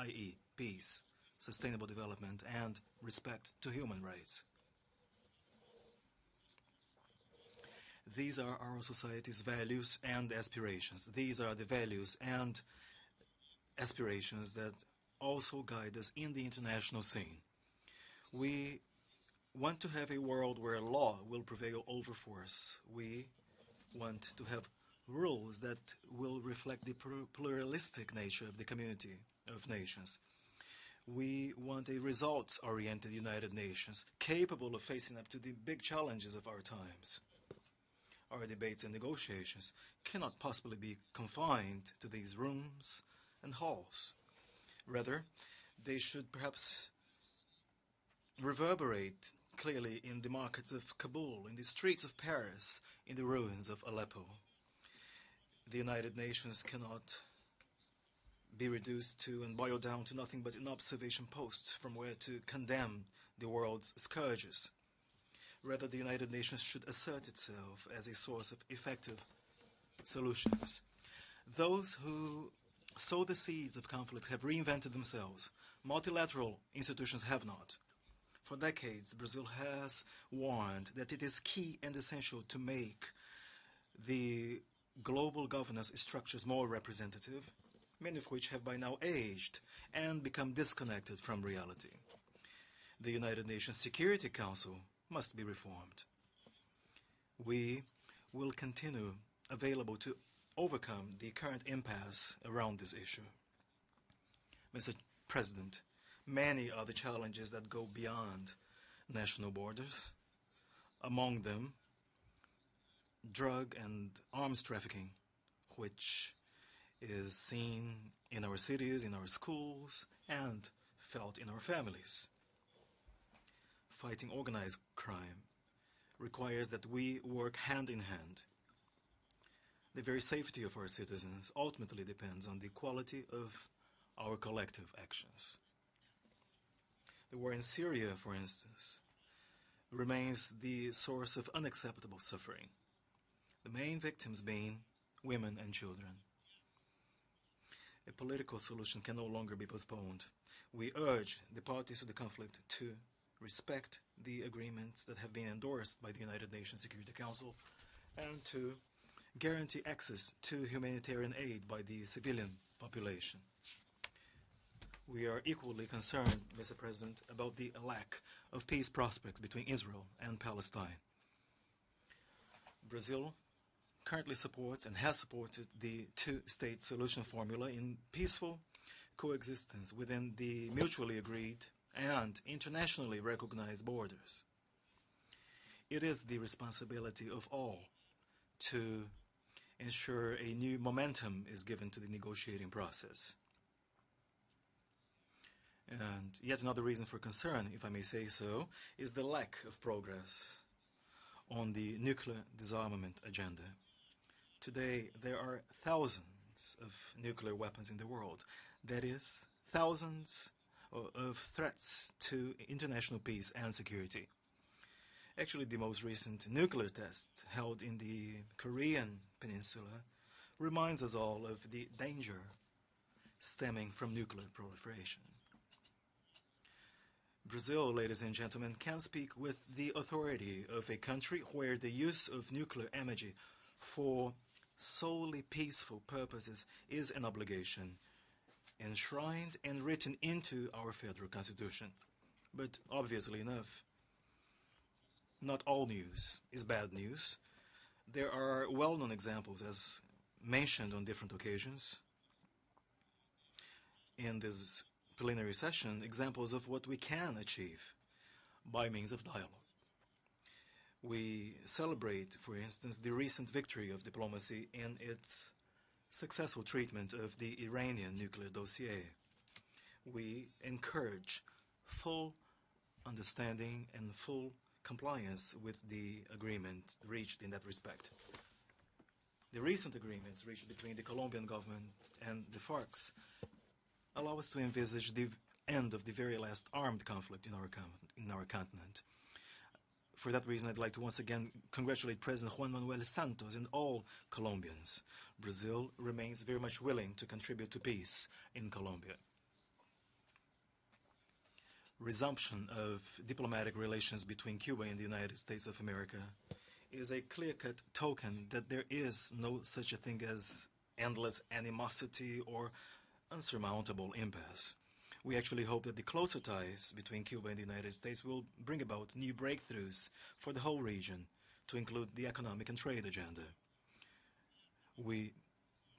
i.e., peace, sustainable development, and respect to human rights. These are our society's values and aspirations. These are the values and aspirations that also guide us in the international scene. We want to have a world where law will prevail over force. We want to have rules that will reflect the pluralistic nature of the community of nations. We want a results-oriented United Nations capable of facing up to the big challenges of our times. Our debates and negotiations cannot possibly be confined to these rooms and halls. Rather, they should perhaps reverberate clearly in the markets of Kabul, in the streets of Paris, in the ruins of Aleppo. The United Nations cannot be reduced to and boiled down to nothing but an observation post from where to condemn the world's scourges. Rather, the United Nations should assert itself as a source of effective solutions. Those who sow the seeds of conflict have reinvented themselves. Multilateral institutions have not. For decades, Brazil has warned that it is key and essential to make the global governance structures more representative, many of which have by now aged and become disconnected from reality. The United Nations Security Council must be reformed. We will continue available to overcome the current impasse around this issue. Mr. President, many are the challenges that go beyond national borders, among them drug and arms trafficking, which is seen in our cities, in our schools, and felt in our families. Fighting organized crime requires that we work hand in hand. The very safety of our citizens ultimately depends on the quality of our collective actions. The war in Syria, for instance, remains the source of unacceptable suffering, the main victims being women and children. A political solution can no longer be postponed. We urge the parties to the conflict to respect the agreements that have been endorsed by the United Nations Security Council and to guarantee access to humanitarian aid by the civilian population. We are equally concerned, Mr. President, about the lack of peace prospects between Israel and Palestine. Brazil currently supports and has supported the two-state solution formula in peaceful coexistence within the mutually agreed and internationally recognized borders. It is the responsibility of all to ensure a new momentum is given to the negotiating process. And yet another reason for concern, if I may say so, is the lack of progress on the nuclear disarmament agenda. Today, there are thousands of nuclear weapons in the world. That is, thousands of threats to international peace and security. Actually, the most recent nuclear test held in the Korean peninsula reminds us all of the danger stemming from nuclear proliferation. Brazil, ladies and gentlemen, can speak with the authority of a country where the use of nuclear energy for solely peaceful purposes is an obligation enshrined and written into our federal constitution. But obviously enough, not all news is bad news. There are well-known examples, as mentioned on different occasions in this plenary session, examples of what we can achieve by means of dialogue. We celebrate, for instance, the recent victory of diplomacy in its successful treatment of the Iranian nuclear dossier. We encourage full understanding and full compliance with the agreement reached in that respect. The recent agreements reached between the Colombian government and the FARC allow us to envisage the end of the very last armed conflict in our continent. For that reason, I'd like to once again congratulate President Juan Manuel Santos and all Colombians. Brazil remains very much willing to contribute to peace in Colombia. resumption of diplomatic relations between Cuba and the United States of America is a clear-cut token that there is no such a thing as endless animosity or unsurmountable impasse. We actually hope that the closer ties between Cuba and the United States will bring about new breakthroughs for the whole region, to include the economic and trade agenda. We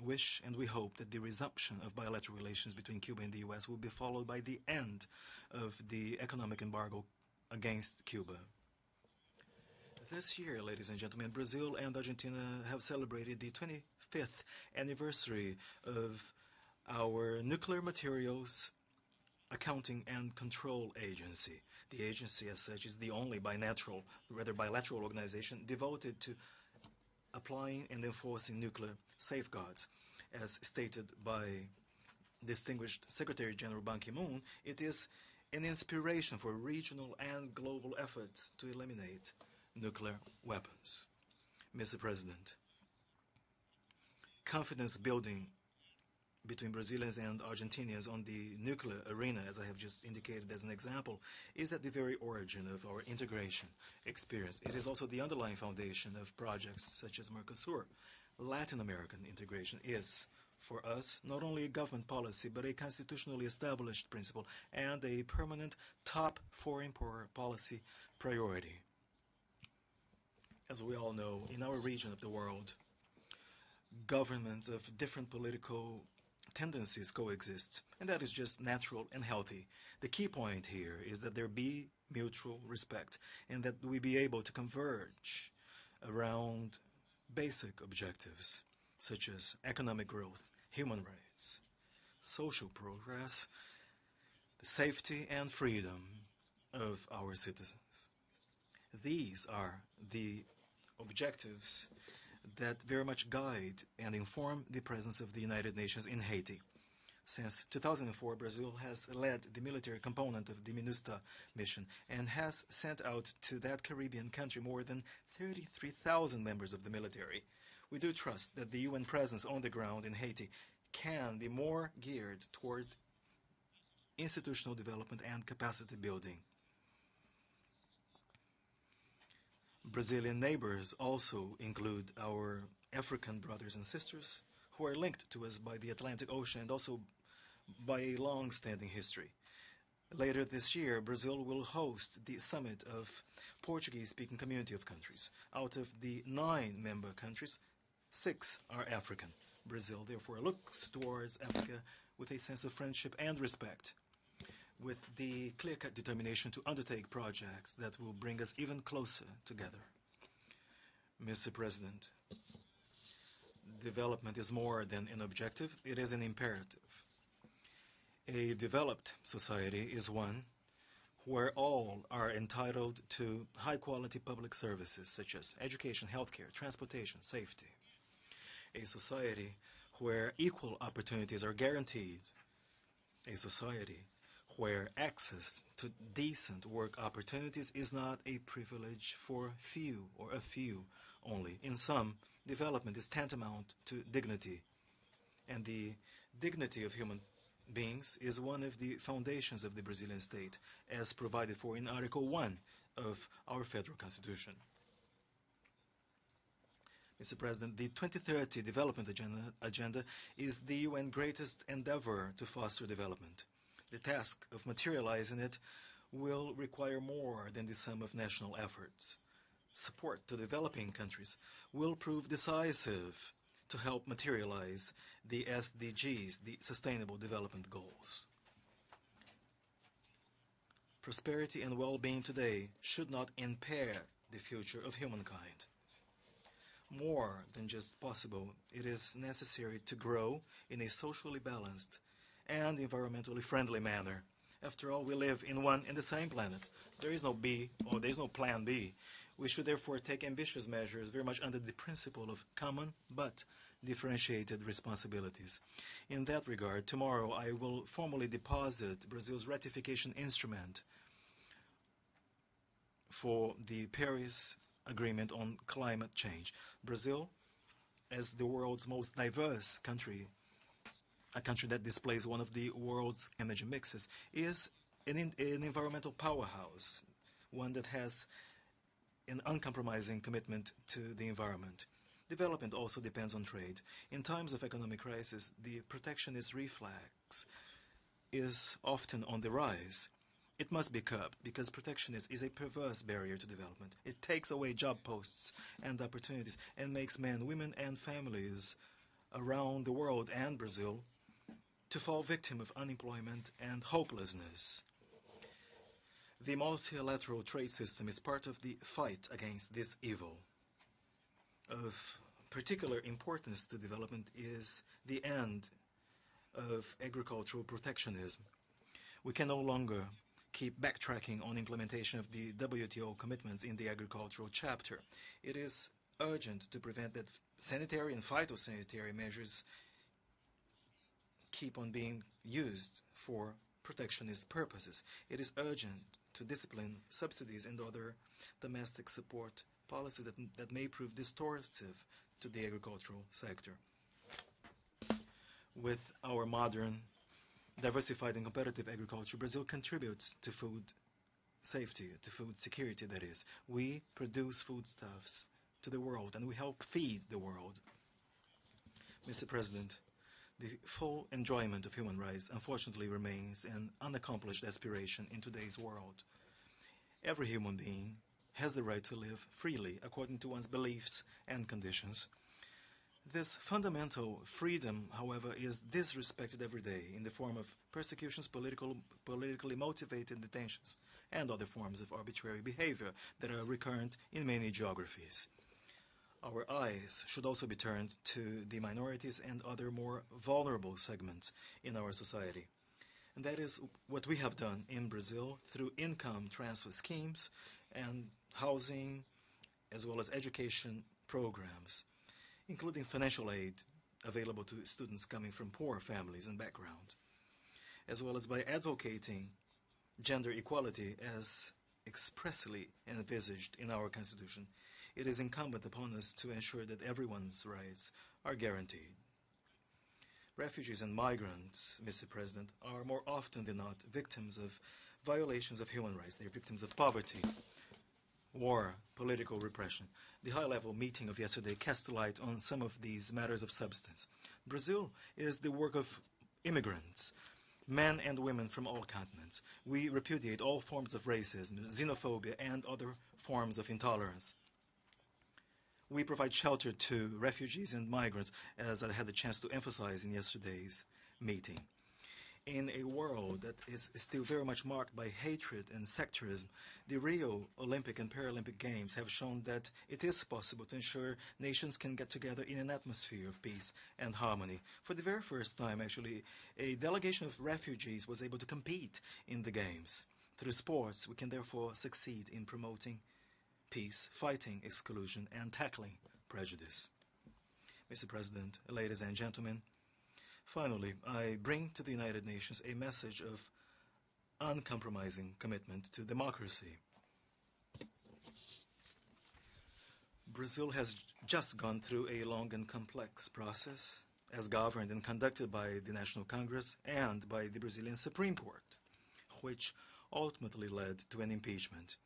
wish and we hope that the resumption of bilateral relations between Cuba and the U.S. will be followed by the end of the economic embargo against Cuba. This year, ladies and gentlemen, Brazil and Argentina have celebrated the 25th anniversary of our nuclear materials accounting and control agency. The agency, as such, is the only bilateral organization devoted to applying and enforcing nuclear safeguards. As stated by distinguished Secretary General Ban Ki-moon, it is an inspiration for regional and global efforts to eliminate nuclear weapons. Mr. President, confidence building between Brazilians and Argentinians on the nuclear arena, as I have just indicated as an example, is at the very origin of our integration experience. It is also the underlying foundation of projects such as Mercosur. Latin American integration is, for us, not only a government policy, but a constitutionally established principle and a permanent top foreign policy priority. As we all know, in our region of the world, governments of different political tendencies coexist, and that is just natural and healthy. The key point here is that there be mutual respect and that we be able to converge around basic objectives such as economic growth, human rights, social progress, the safety and freedom of our citizens. These are the objectives that very much guide and inform the presence of the United Nations in Haiti. Since 2004, Brazil has led the military component of the MINUSTA mission and has sent out to that Caribbean country more than 33,000 members of the military. We do trust that the UN presence on the ground in Haiti can be more geared towards institutional development and capacity building. Brazilian neighbors also include our African brothers and sisters who are linked to us by the Atlantic Ocean and also by a long-standing history. Later this year, Brazil will host the summit of Portuguese-speaking community of countries. Out of the 9 member countries, 6 are African. Brazil therefore looks towards Africa with a sense of friendship and respect, with the clear-cut determination to undertake projects that will bring us even closer together. Mr. President, development is more than an objective, it is an imperative. A developed society is one where all are entitled to high-quality public services such as education, healthcare, transportation, safety. A society where equal opportunities are guaranteed. A society where access to decent work opportunities is not a privilege for few or a few only. In sum, development is tantamount to dignity, and the dignity of human beings is one of the foundations of the Brazilian state, as provided for in Article 1 of our federal constitution. Mr. President, the 2030 Development Agenda is the UN greatest endeavor to foster development. The task of materializing it will require more than the sum of national efforts. Support to developing countries will prove decisive to help materialize the SDGs, the Sustainable Development Goals. Prosperity and well-being today should not impair the future of humankind. More than just possible, it is necessary to grow in a socially balanced and environmentally friendly manner. After all, we live in one and the same planet. There is no B, or there is no plan B. We should therefore take ambitious measures very much under the principle of common but differentiated responsibilities. In that regard, tomorrow I will formally deposit Brazil's ratification instrument for the Paris Agreement on Climate Change. Brazil, as the world's most diverse country, a country that displays one of the world's energy mixes, is an environmental powerhouse, one that has an uncompromising commitment to the environment. Development also depends on trade. In times of economic crisis, the protectionist reflex is often on the rise. It must be curbed because protectionism is a perverse barrier to development. It takes away job posts and opportunities and makes men, women, and families around the world and Brazil to fall victim of unemployment and hopelessness. The multilateral trade system is part of the fight against this evil. Of particular importance to development is the end of agricultural protectionism. We can no longer keep backtracking on implementation of the WTO commitments in the agricultural chapter. It is urgent to prevent that sanitary and phytosanitary measures keep on being used for protectionist purposes. It is urgent to discipline subsidies and other domestic support policies that may prove distortive to the agricultural sector. With our modern, diversified and competitive agriculture, Brazil contributes to food safety, to food security, that is. We produce foodstuffs to the world and we help feed the world. Mr. President, the full enjoyment of human rights unfortunately remains an unaccomplished aspiration in today's world. Every human being has the right to live freely according to one's beliefs and conditions. This fundamental freedom, however, is disrespected every day in the form of persecutions, politically motivated detentions, and other forms of arbitrary behavior that are recurrent in many geographies. Our eyes should also be turned to the minorities and other more vulnerable segments in our society. And that is what we have done in Brazil through income transfer schemes and housing as well as education programs, including financial aid available to students coming from poor families and background, as well as by advocating gender equality as expressly envisaged in our Constitution. It is incumbent upon us to ensure that everyone's rights are guaranteed. Refugees and migrants, Mr. President, are more often than not victims of violations of human rights. They are victims of poverty, war, political repression. The high-level meeting of yesterday cast light on some of these matters of substance. Brazil is the work of immigrants, men and women from all continents. We repudiate all forms of racism, xenophobia, and other forms of intolerance. We provide shelter to refugees and migrants, as I had the chance to emphasize in yesterday's meeting. In a world that is still very much marked by hatred and sectarism, the Rio Olympic and Paralympic Games have shown that it is possible to ensure nations can get together in an atmosphere of peace and harmony. For the very first time, actually, a delegation of refugees was able to compete in the Games. Through sports, we can therefore succeed in promoting peace, fighting exclusion, and tackling prejudice. Mr. President, ladies and gentlemen, finally, I bring to the United Nations a message of uncompromising commitment to democracy. Brazil has just gone through a long and complex process, as governed and conducted by the National Congress and by the Brazilian Supreme Court, which ultimately led to an impeachment.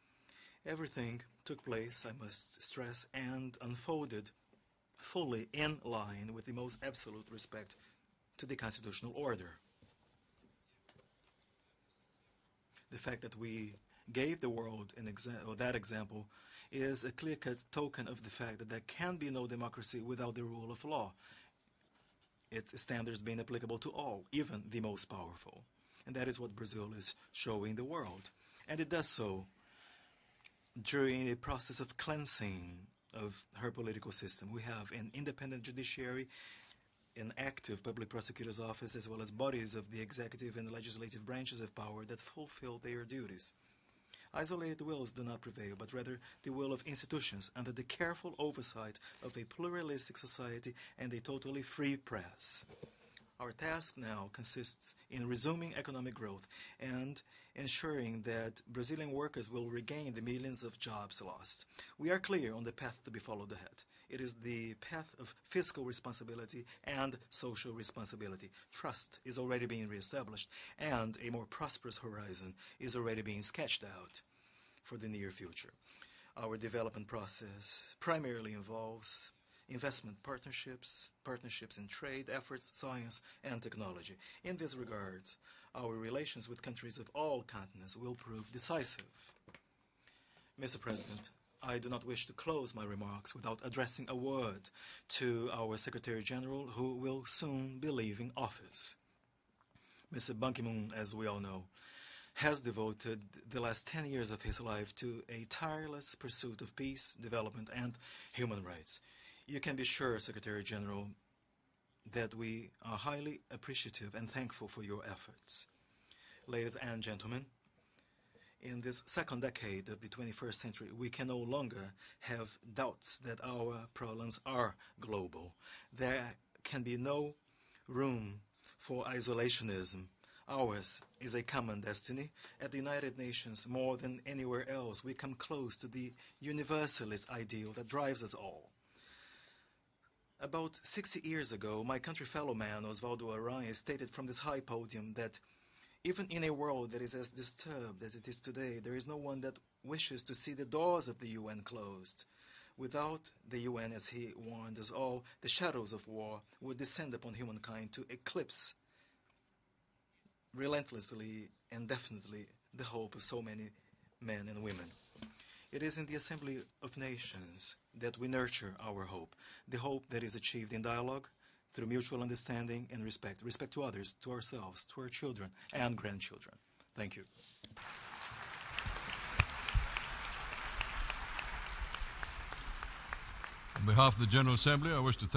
Everything took place, I must stress, and unfolded fully in line with the most absolute respect to the constitutional order. The fact that we gave the world that example is a clear-cut token of the fact that there can be no democracy without the rule of law, its standards being applicable to all, even the most powerful. And that is what Brazil is showing the world. And it does so during a process of cleansing of her political system. We have an independent judiciary, an active public prosecutor's office, as well as bodies of the executive and legislative branches of power that fulfill their duties. Isolated wills do not prevail, but rather the will of institutions under the careful oversight of a pluralistic society and a totally free press. Our task now consists in resuming economic growth and ensuring that Brazilian workers will regain the millions of jobs lost. We are clear on the path to be followed ahead. It is the path of fiscal responsibility and social responsibility. Trust is already being reestablished, and a more prosperous horizon is already being sketched out for the near future. Our development process primarily involves investment partnerships, partnerships in trade, efforts, science, and technology. In this regard, our relations with countries of all continents will prove decisive. Mr. President, I do not wish to close my remarks without addressing a word to our Secretary General, who will soon be leaving office. Mr. Ban Ki-moon, as we all know, has devoted the last 10 years of his life to a tireless pursuit of peace, development, and human rights. You can be sure, Secretary General, that we are highly appreciative and thankful for your efforts. Ladies and gentlemen, in this second decade of the 21st century, we can no longer have doubts that our problems are global. There can be no room for isolationism. Ours is a common destiny. At the United Nations, more than anywhere else, we come close to the universalist ideal that drives us all. About 60 years ago, my country fellow man, Osvaldo Aranha, stated from this high podium that even in a world that is as disturbed as it is today, there is no one that wishes to see the doors of the UN closed. Without the UN, as he warned us all, the shadows of war would descend upon humankind to eclipse relentlessly and definitely the hope of so many men and women. It is in the Assembly of Nations that we nurture our hope, the hope that is achieved in dialogue, through mutual understanding and respect, respect to others, to ourselves, to our children and grandchildren. Thank you. On behalf of the General Assembly, I wish to thank